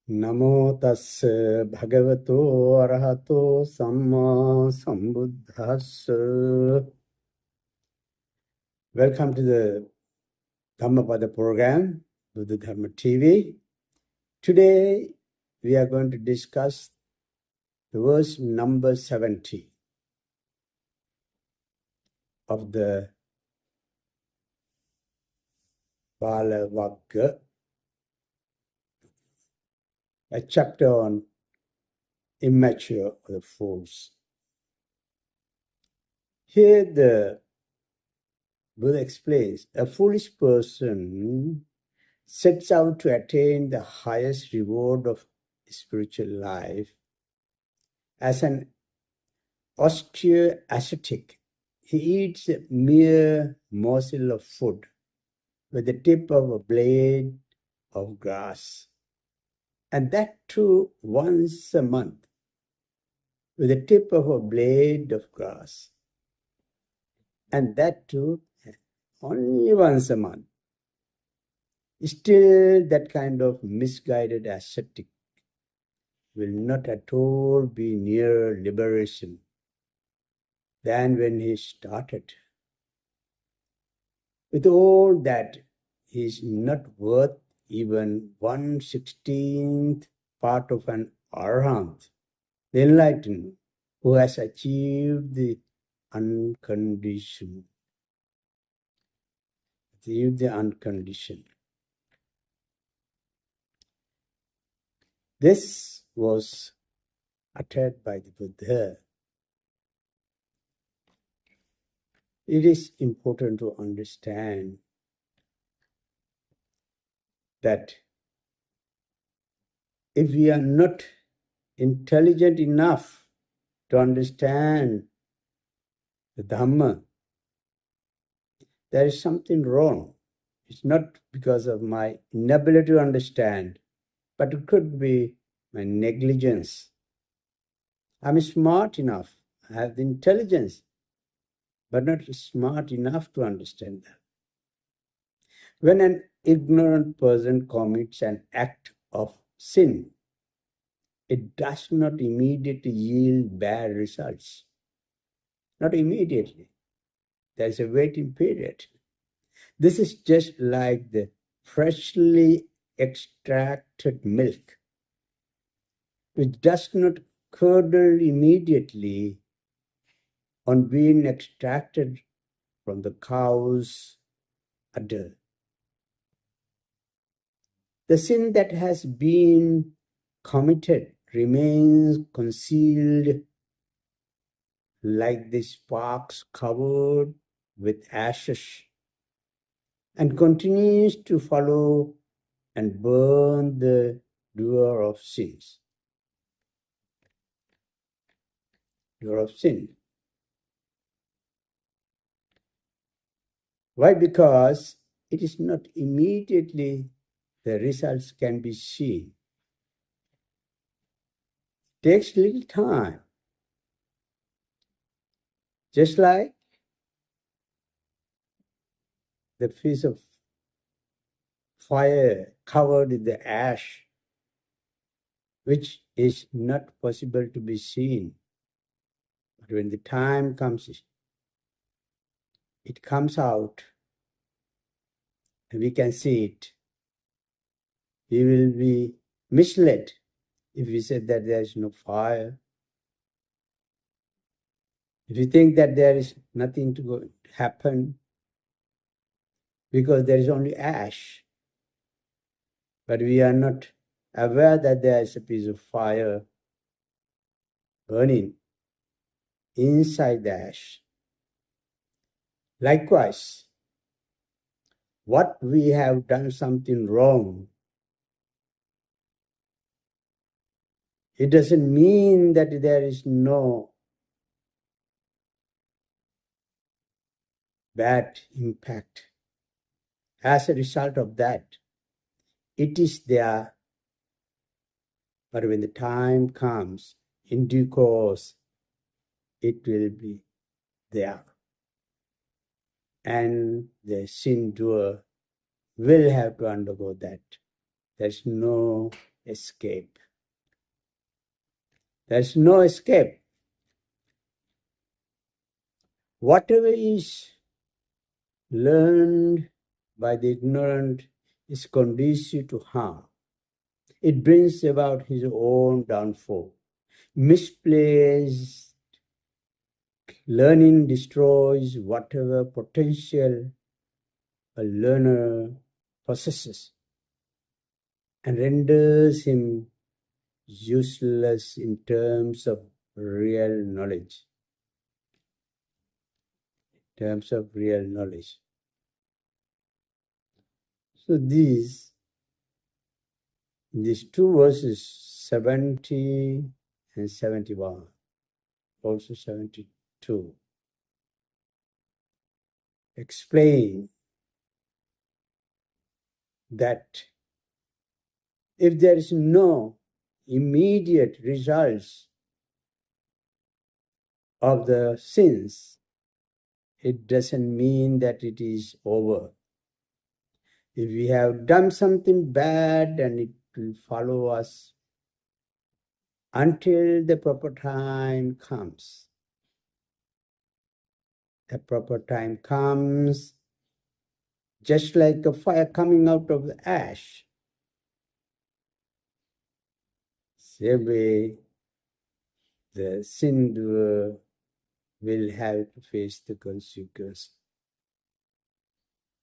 Namo tassa bhagavato arahato samma sambuddhassa. Welcome to the Dhammapada program, Buddha Dharma TV. Today we are going to discuss the verse number 70 of the Bala Vagga, a chapter on immature or the fools. Here the Buddha explains, a foolish person sets out to attain the highest reward of spiritual life as an austere ascetic. He eats a mere morsel of food with the tip of a blade of grass, and that too once a month, with the tip of a blade of grass, and that too only once a month. Still, that kind of misguided ascetic will not at all be nearer liberation than when he started. With all that, he is not worth even 1/16th part of an arahant, the enlightened, who has achieved the unconditioned. This was uttered by the Buddha. It is important to understand that if we are not intelligent enough to understand the Dhamma, there is something wrong. It's not because of my inability to understand, but it could be my negligence. I'm smart enough, I have the intelligence, but not smart enough to understand that. When an ignorant person commits an act of sin, it does not immediately yield bad results. Not immediately. There is a waiting period. This is just like the freshly extracted milk, which does not curdle immediately on being extracted from the cow's udder. The sin that has been committed remains concealed like the sparks covered with ashes and continues to follow and burn the doer of sins. Doer of sin. Why? Because it is not immediately the results can be seen. It takes little time. Just like the piece of fire covered with the ash, which is not possible to be seen. But when the time comes, it comes out and we can see it. We will be misled if we say that there is no fire. If you think that there is nothing to happen because there is only ash, but we are not aware that there is a piece of fire burning inside the ash. Likewise, what we have done something wrong, it doesn't mean that there is no bad impact. As a result of that, it is there, but when the time comes, in due course, it will be there. And the sin doer will have to undergo that. There's no escape. There's no escape. Whatever is learned by the ignorant is conducive to harm. It brings about his own downfall. Misplaced learning destroys whatever potential a learner possesses and renders him useless in terms of real knowledge. So these two verses, 70 and 71, also 72, explain that if there is no immediate results of the sins, it doesn't mean that it is over. If we have done something bad, and it will follow us until the proper time comes. The proper time comes, just like a fire coming out of the ash. Same way, the sin doer will have to face the consequence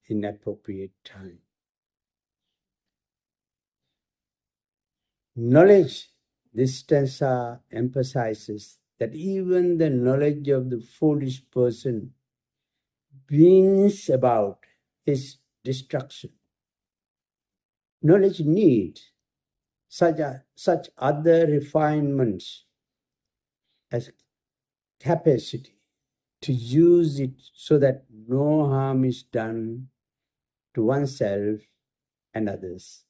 in appropriate time. Knowledge, this stanza emphasizes that even the knowledge of the foolish person brings about his destruction. Knowledge needs such other refinements as capacity to use it so that no harm is done to oneself and others.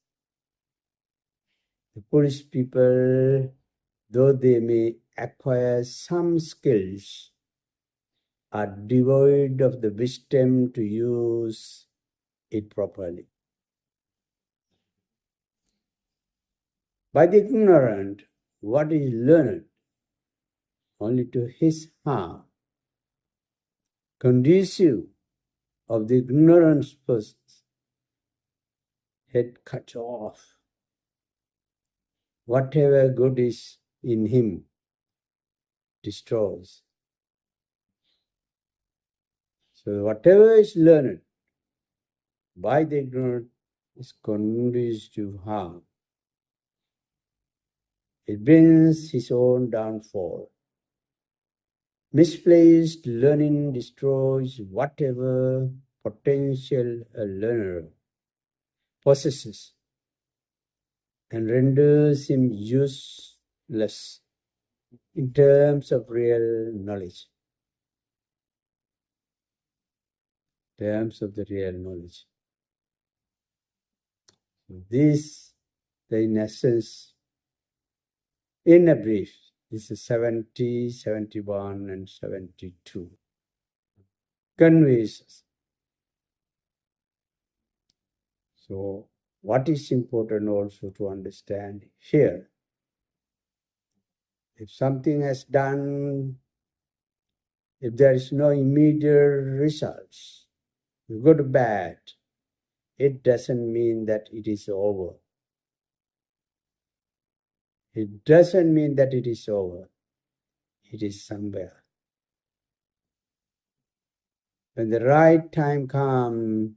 The foolish people, though they may acquire some skills, are devoid of the wisdom to use it properly. By the ignorant, what is learned only to his harm, conducive of the ignorant person's head cut off. Whatever good is in him destroys. So whatever is learned by the ignorant is conducive to harm. It brings his own downfall. Misplaced learning destroys whatever potential a learner possesses and renders him useless in terms of real knowledge. This, in essence, in a brief, this is 70, 71, and 72. Conveys. So, what is important also to understand here? If something has done, if there is no immediate results, good or bad, it doesn't mean that it is over. It doesn't mean that it is over. It is somewhere. When the right time comes,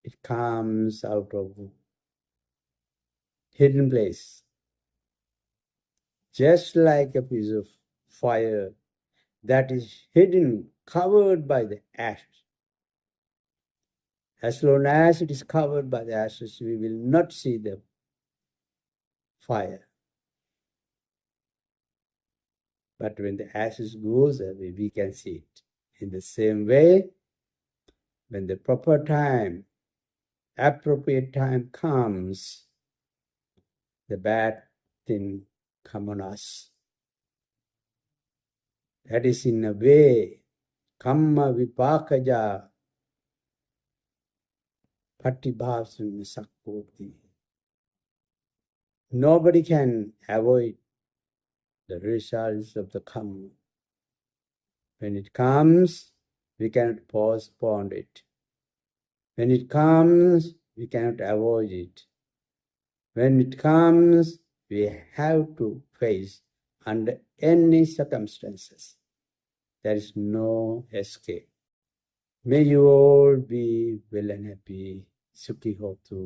it comes out of the hidden place. Just like a piece of fire that is hidden, covered by the ash. As long as it is covered by the ashes, we will not see the fire. But when the ashes goes away, we can see it. In the same way, when the proper time, appropriate time comes, the bad thing come on us. That is in a way, kamma vipakaja patibhasana sakkoti. Nobody can avoid the results of the karma. When it comes, we cannot postpone it. When it comes, we cannot avoid it. When it comes, we have to face under any circumstances. There is no escape. May you all be well and happy. Sukhi Hotu.